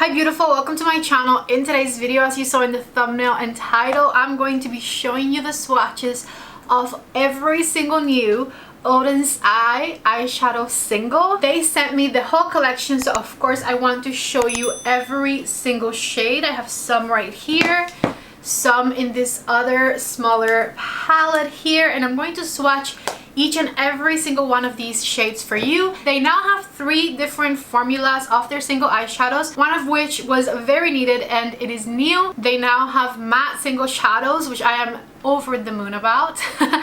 Hi beautiful, welcome to my channel. In today's video, as you saw in the thumbnail and title, I'm going to be showing you the swatches of every single new Oden'S eyeshadow single. They sent me the whole collection, so of course I want to show you every single shade. I have some right here, some in this other smaller palette here, and I'm going to swatch each and every single one of these shades for you. They now have 3 different formulas of their single eyeshadows, one of which was very needed and it is new. They now have matte single shadows, which I am over the moon about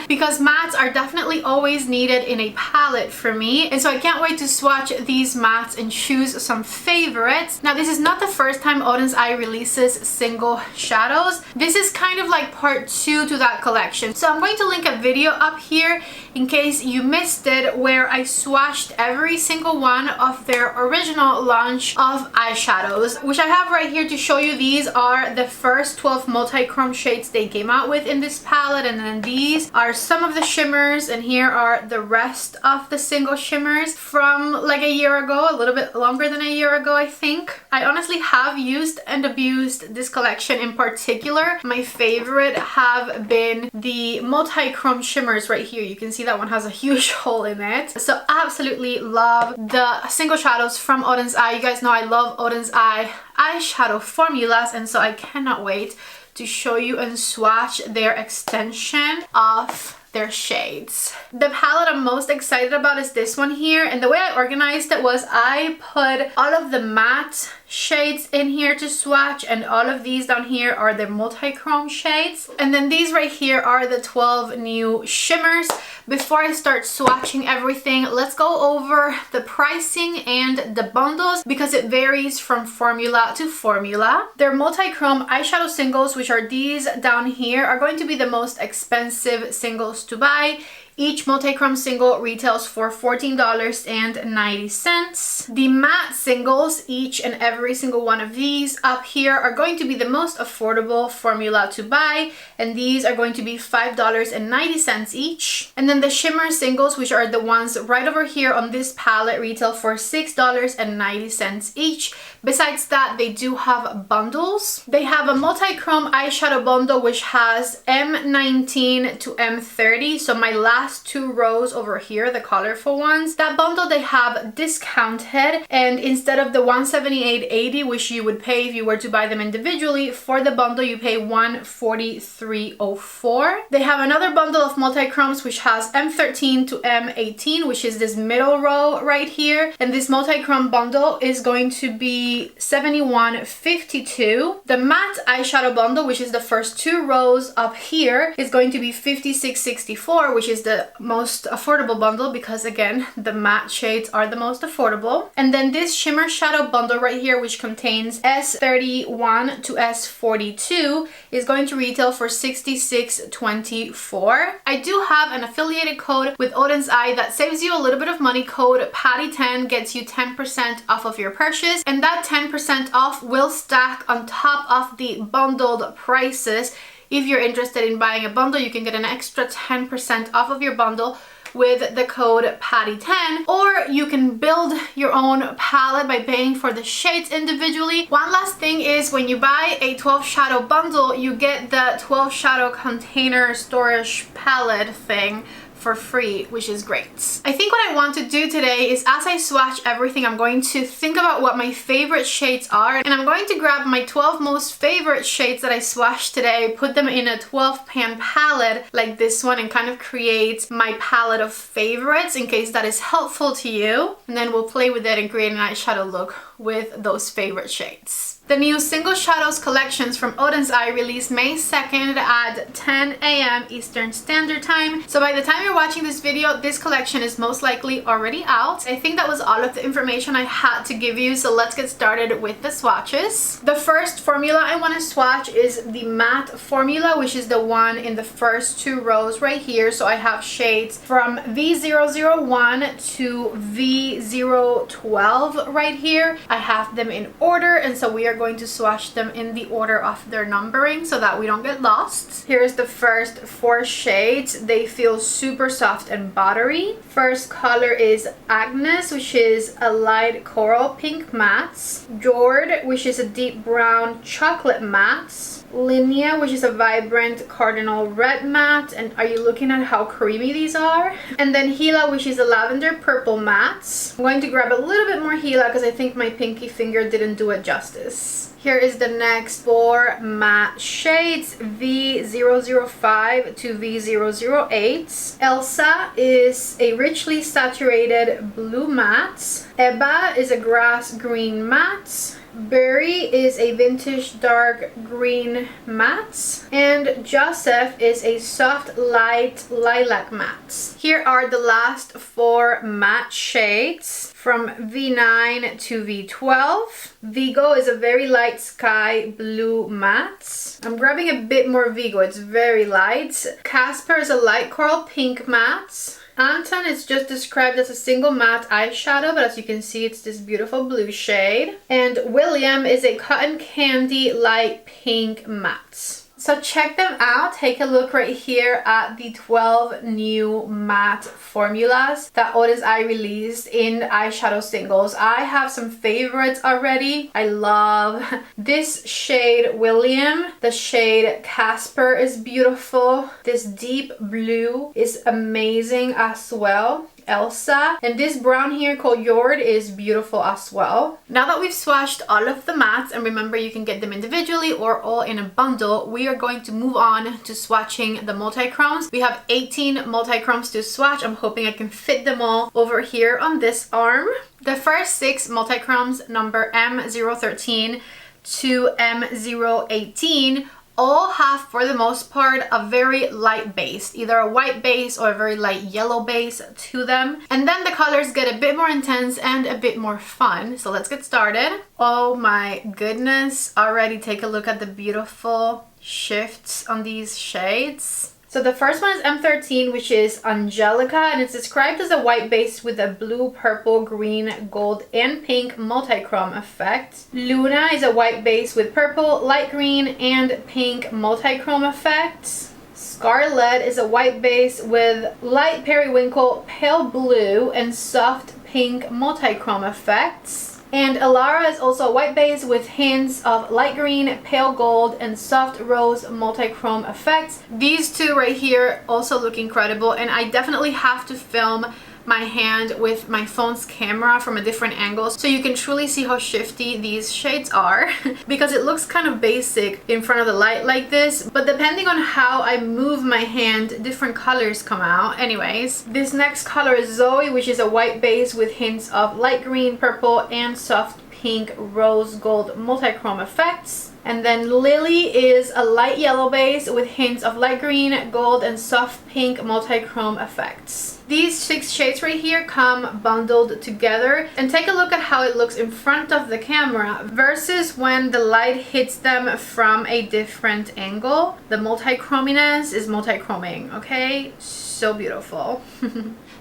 because mattes are definitely always needed in a palette for me, and so I can't wait to swatch these mattes and choose some favorites. Now, this is not the first time Oden'S releases single shadows. This is kind of like part 2 to that collection, so I'm going to link a video up here in case you missed it, where I swatched every single one of their original launch of eyeshadows, which I have right here to show you. These are the first 12 multi-chrome shades they came out with in this palette, and then these are some of the shimmers, and here are the rest of the single shimmers from like a year ago, a little bit longer than a year ago, I think. I honestly have used and abused this collection in particular. My favorite have been the multi-chrome shimmers right here. You can see that one has a huge hole in it. So absolutely love the single shadows from Oden'S. You guys know I love Oden'S eyeshadow formulas, and so I cannot wait to show you and swatch their extension of their shades. The palette I'm most excited about is this one here, and the way I organized it was I put all of the matte shades in here to swatch, and all of these down here are the multi-chrome shades, and then these right here are the 12 new shimmers. Before I start swatching everything, let's go over the pricing and the bundles because it varies from formula to formula. Their multi-chrome eyeshadow singles, which are these down here, are going to be the most expensive singles to buy. Each multi-chrome single retails for $14.90. The matte singles, each and every single one of these up here, are going to be the most affordable formula to buy, and these are going to be $5.90 each. And then the shimmer singles, which are the ones right over here on this palette, retail for $6.90 each. Besides that, they do have bundles. They have a multi-chrome eyeshadow bundle which has M19 to M30, so my last 2 rows over here, the colorful ones, that bundle they have discounted, and instead of the $178.80 which you would pay if you were to buy them individually, for the bundle you pay $143.04. They have another bundle of multi-chromes which has M13 to M18, which is this middle row right here, and this multi-chrome bundle is going to be $71.52. The matte eyeshadow bundle, which is the first 2 rows up here, is going to be $56.64, which is the most affordable bundle because, again, the matte shades are the most affordable. And then this shimmer shadow bundle right here, which contains S31 to S42, is going to retail for $66.24. I do have an affiliated code with Oden'S that saves you a little bit of money. Code PATTY10 gets you 10% off of your purchase, and that 10% off will stack on top of the bundled prices. If you're interested in buying a bundle, you can get an extra 10% off of your bundle with the code PATTY10, or you can build your own palette by paying for the shades individually. One last thing is, when you buy a 12 shadow bundle, you get the 12 shadow container storage palette thing for free, which is great. I think what I want to do today is, as I swatch everything, I'm going to think about what my favorite shades are, and I'm going to grab my 12 most favorite shades that I swatched today, put them in a 12 pan palette like this one, and kind of create my palette of favorites in case that is helpful to you, and then we'll play with it and create an eyeshadow look with those favorite shades. The new Single Shadows collections from Oden'S released May 2nd at 10 a.m. Eastern Standard Time. So by the time you're watching this video, this collection is most likely already out. I think that was all of the information I had to give you, so let's get started with the swatches. The first formula I want to swatch is the matte formula, which is the one in the first 2 rows right here. So I have shades from V001 to V012 right here. I have them in order, and so we are going to swatch them in the order of their numbering so that we don't get lost. Here's the first 4 shades. They feel super soft and buttery. First color is Agnes, which is a light coral pink matte. Jord, which is a deep brown chocolate matte. Linea, which is a vibrant cardinal red matte, and are you looking at how creamy these are? And then Gila, which is a lavender purple matte. I'm going to grab a little bit more Gila because I think my pinky finger didn't do it justice. Here is the next 4 matte shades, V005 to V008. Elsa is a richly saturated blue matte. Ebba is a grass green matte. Berry is a vintage dark green matte, and Joseph is a soft light lilac matte. Here are the last 4 matte shades from V9 to V12. Vigo is a very light sky blue matte. I'm grabbing a bit more Vigo, it's very light. Casper is a light coral pink matte. Anton is just described as a single matte eyeshadow, but as you can see, it's this beautiful blue shade. And William is a cotton candy light pink matte. So check them out. Take a look right here at the 12 new matte formulas that Oden'S released in eyeshadow singles. I have some favorites already. I love this shade William. The shade Casper is beautiful. This deep blue is amazing as well. Elsa, and this brown here called Jord is beautiful as well. Now that we've swatched all of the mattes, and remember you can get them individually or all in a bundle, we are going to move on to swatching the multi-chromes. We have 18 multi-chromes to swatch. I'm hoping I can fit them all over here on this arm. The first 6 multi-chromes, number M013 to M018, all have, for the most part, a very light base, either a white base or a very light yellow base to them. And then the colors get a bit more intense and a bit more fun. So let's get started. Oh my goodness, already take a look at the beautiful shifts on these shades. So the first one is M13, which is Angelica, and it's described as a white base with a blue, purple, green, gold, and pink multi-chrome effect. Luna is a white base with purple, light green, and pink multi-chrome effect. Scarlet is a white base with light periwinkle, pale blue, and soft pink multi-chrome effects. And Alara is also a white base with hints of light green, pale gold, and soft rose multi-chrome effects. These two right here also look incredible, and I definitely have to film my hand with my phone's camera from a different angle so you can truly see how shifty these shades are because it looks kind of basic in front of the light like this, but depending on how I move my hand, different colors come out. Anyways, this next color is Zoe, which is a white base with hints of light green, purple, and soft pink rose gold multi-chrome effects. And then Lily is a light yellow base with hints of light green, gold, and soft pink multi-chrome effects. These 6 shades right here come bundled together, and take a look at how it looks in front of the camera versus when the light hits them from a different angle. The multi-chrominess is multi-chroming, okay? So beautiful.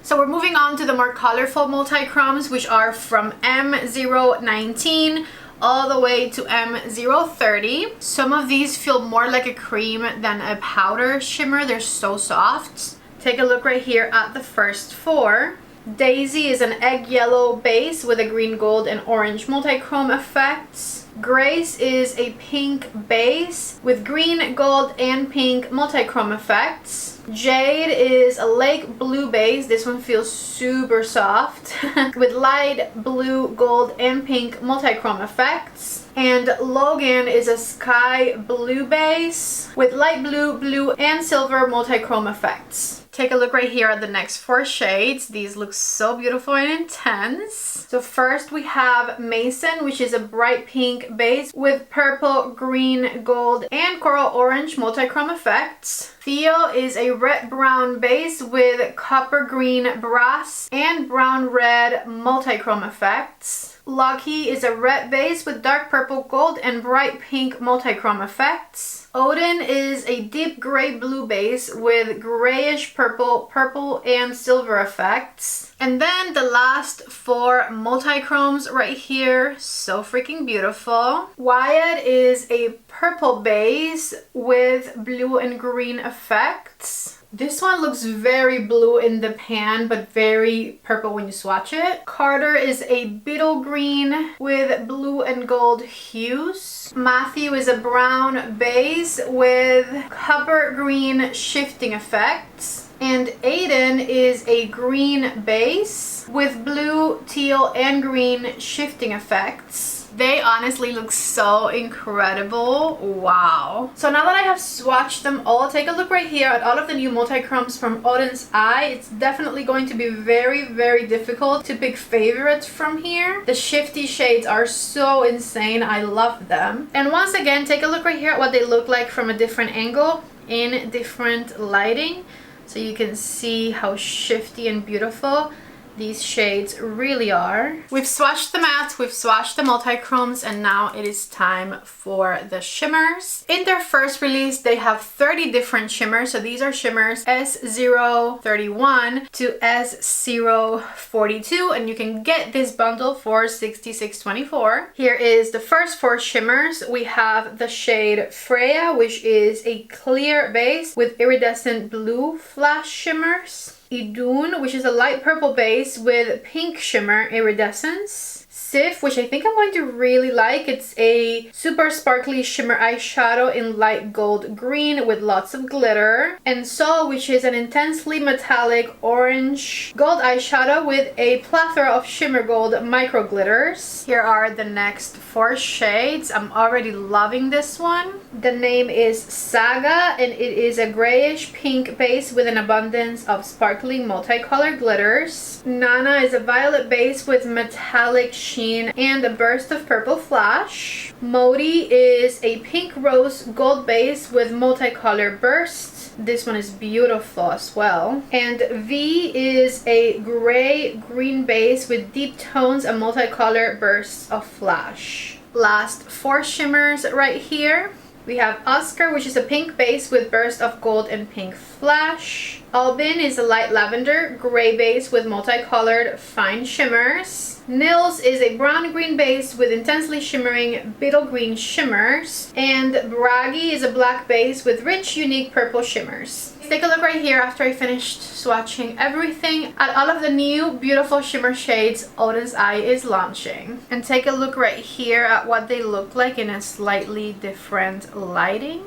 So we're moving on to the more colorful multi-chromes, which are from M019 all the way to M030. Some of these feel more like a cream than a powder shimmer. They're so soft. Take a look right here at the first 4. Daisy is an egg yellow base with a green, gold, and orange multi-chrome effects. Grace is a pink base with green, gold, and pink multi-chrome effects. Jade is a lake blue base. This one feels super soft with light blue, gold, and pink multi-chrome effects. And Logan is a sky blue base with light blue, blue, and silver multi-chrome effects. Take a look right here at the next 4 shades. These look so beautiful and intense. So first we have Mason, which is a bright pink base with purple, green, gold, and coral orange multi-chrome effects. Theo is a red brown base with copper green brass and brown red multi-chrome effects. Lucky is a red base with dark purple gold and bright pink multi-chrome effects. Oden is a deep gray blue base with grayish purple, purple and silver effects. And then the last 4 multi-chromes right here, so freaking beautiful. Wyatt is a purple base with blue and green effects. This one looks very blue in the pan, but very purple when you swatch it. Carter is a beetle green with blue and gold hues. Matthew is a brown base with copper green shifting effects. And Aiden is a green base with blue, teal, and green shifting effects. They honestly look so incredible. Wow. So now that I have swatched them all, take a look right here at all of the new multi-chromes from Oden'S Eye. It's definitely going to be very, very difficult to pick favorites from here. The shifty shades are so insane. I love them. And once again, take a look right here at what they look like from a different angle in different lighting, so you can see how shifty and beautiful these shades really are. We've swatched the mattes, we've swatched the multi-chromes, and now it is time for the shimmers. In their first release, they have 30 different shimmers. So these are shimmers S031 to S042, and you can get this bundle for $66.24. Here is the first 4 shimmers. We have the shade Freya, which is a clear base with iridescent blue flash shimmers. Idun, which is a light purple base with pink shimmer iridescence. Sif, which I think I'm going to really like. It's a super sparkly shimmer eyeshadow in light gold green with lots of glitter. And Sol, which is an intensely metallic orange gold eyeshadow with a plethora of shimmer gold micro glitters. Here are the next 4 shades. I'm already loving this one. The name is Saga, and it is a grayish pink base with an abundance of sparkling multicolored glitters. Nana is a violet base with metallic sheen and a burst of purple flash. Modi is a pink rose gold base with multicolored bursts. This one is beautiful as well. And V is a gray green base with deep tones and multicolored bursts of flash. Last 4 shimmers right here. We have Oscar, which is a pink base with burst of gold and pink flash. Albin is a light lavender gray base with multicolored fine shimmers. Nils is a brown green base with intensely shimmering beetle green shimmers. And Bragi is a black base with rich, unique purple shimmers. Take a look right here after I finished swatching everything at all of the new beautiful shimmer shades Oden'S Eye is launching. And take a look right here at what they look like in a slightly different lighting.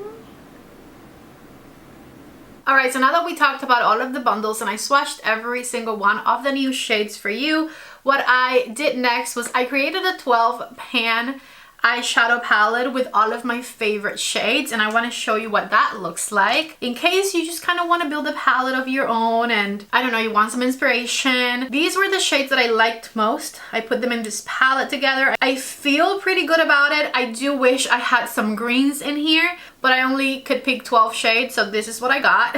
Alright, so now that we talked about all of the bundles and I swatched every single one of the new shades for you, what I did next was I created a 12 pan eyeshadow palette with all of my favorite shades, and I want to show you what that looks like in case you just kind of want to build a palette of your own and I don't know, you want some inspiration. These were the shades that I liked most. I put them in this palette together. I feel pretty good about it. I do wish I had some greens in here, but I only could pick 12 shades, so this is what I got.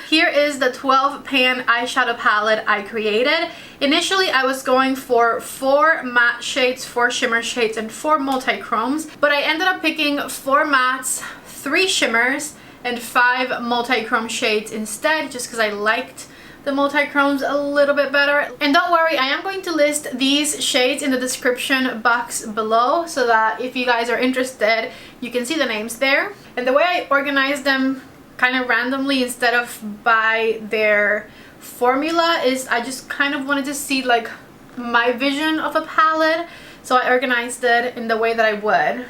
Here is the 12 pan eyeshadow palette I created. Initially, I was going for 4 matte shades, 4 shimmer shades, and 4 multi-chromes, but I ended up picking 4 mattes, 3 shimmers, and 5 multi-chrome shades instead, just because I liked the multi-chromes a little bit better. And don't worry, I am going to list these shades in the description box below so that if you guys are interested, you can see the names there. And the way I organized them kind of randomly instead of by their formula is I just kind of wanted to see like my vision of a palette, so I organized it in the way that I would.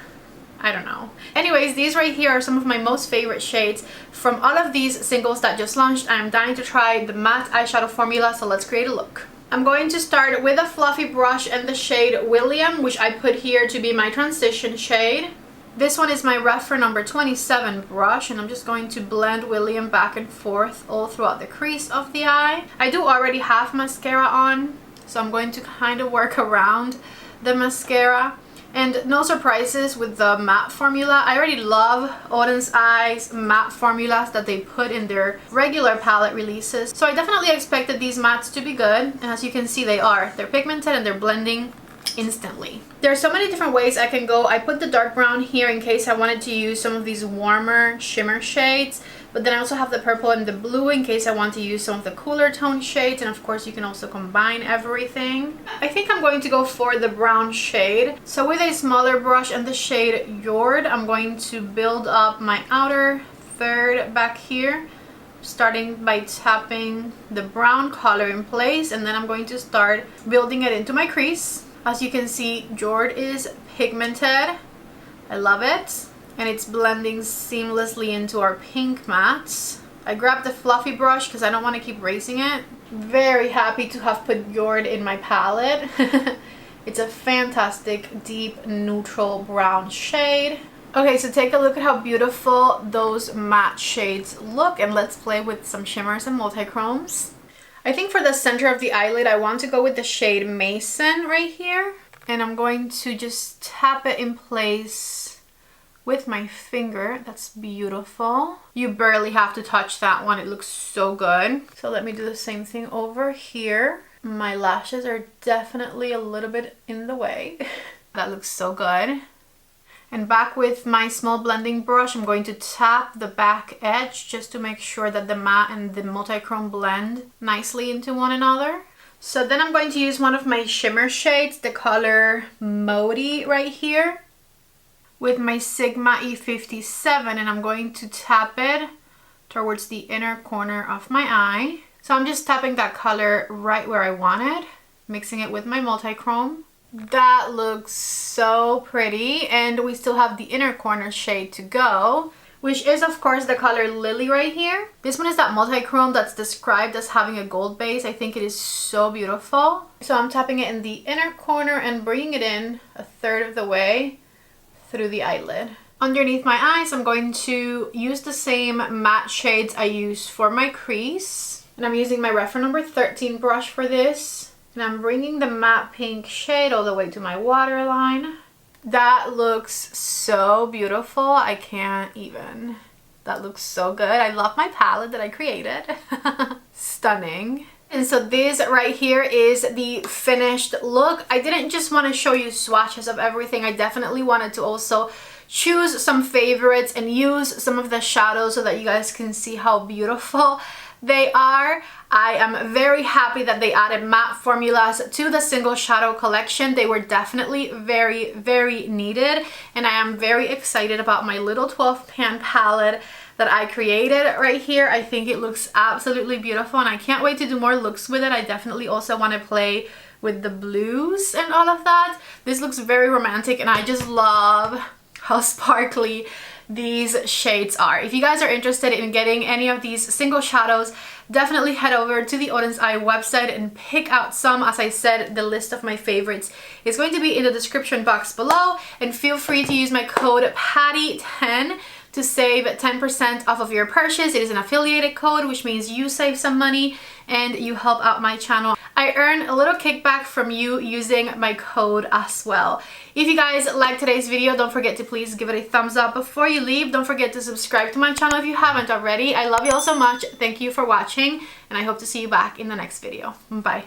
I don't know. Anyways, these right here are some of my most favorite shades from all of these singles that just launched. I'm dying to try the matte eyeshadow formula, so let's create a look. I'm going to start with a fluffy brush and the shade William, which I put here to be my transition shade. This one is my Rephr number 27 brush, and I'm just going to blend William back and forth all throughout the crease of the eye. I do already have mascara on, so I'm going to kind of work around the mascara. And no surprises with the matte formula. I already love Oden'S Eye's matte formulas that they put in their regular palette releases. So I definitely expected these mattes to be good. And as you can see, they are. They're pigmented and they're blending instantly. There are so many different ways I can go. I put the dark brown here in case I wanted to use some of these warmer shimmer shades, but then I also have the purple and the blue in case I want to use some of the cooler tone shades, and of course you can also combine everything. I think I'm going to go for the brown shade. So with a smaller brush and the shade Yord, I'm going to build up my outer third back here, starting by tapping the brown color in place, and then I'm going to start building it into my crease. As you can see, Yord is pigmented. I love it. And it's blending seamlessly into our pink mattes. I grabbed the fluffy brush because I don't want to keep raising it. Very happy to have put Yord in my palette. It's a fantastic deep neutral brown shade. Okay, so take a look at how beautiful those matte shades look, and let's play with some shimmers and multi-chromes. I think for the center of the eyelid, I want to go with the shade Mason right here. And I'm going to just tap it in place with my finger. That's beautiful. You barely have to touch that one. It looks so good. So let me do the same thing over here. My lashes are definitely a little bit in the way. That looks so good. And back with my small blending brush, I'm going to tap the back edge just to make sure that the matte and the multi-chrome blend nicely into one another. So then I'm going to use one of my shimmer shades, the color Modi right here, with my Sigma E57, and I'm going to tap it towards the inner corner of my eye. So I'm just tapping that color right where I want it, mixing it with my multi-chrome. That looks so pretty, and we still have the inner corner shade to go, which is of course the color Lily right here. This one is that multi-chrome that's described as having a gold base. I think it is so beautiful. So I'm tapping it in the inner corner and bringing it in a third of the way through the eyelid. Underneath my eyes, I'm going to use the same matte shades I use for my crease, and I'm using my Rephr number 13 brush for this. And I'm bringing the matte pink shade all the way to my waterline. That looks so beautiful. I can't even. That looks so good. I love my palette that I created. Stunning. And so this right here is the finished look. I didn't just want to show you swatches of everything. I definitely wanted to also choose some favorites and use some of the shadows so that you guys can see how beautiful they are. I am very happy that they added matte formulas to the single shadow collection. They were definitely very, very needed, and I am very excited about my little 12 pan palette that I created right here. I think it looks absolutely beautiful, and I can't wait to do more looks with it. I definitely also want to play with the blues and all of that. This looks very romantic, and I just love how sparkly these shades are. If you guys are interested in getting any of these single shadows, definitely head over to the Oden'S website and pick out some. As I said, the list of my favorites is going to be in the description box below, and feel free to use my code PATTY10 to save 10% off of your purchase. It is an affiliated code, which means you save some money and you help out my channel. I earn a little kickback from you using my code as well. If you guys like today's video, don't forget to please give it a thumbs up. Before you leave, don't forget to subscribe to my channel if you haven't already. I love you all so much. Thank you for watching, and I hope to see you back in the next video. Bye.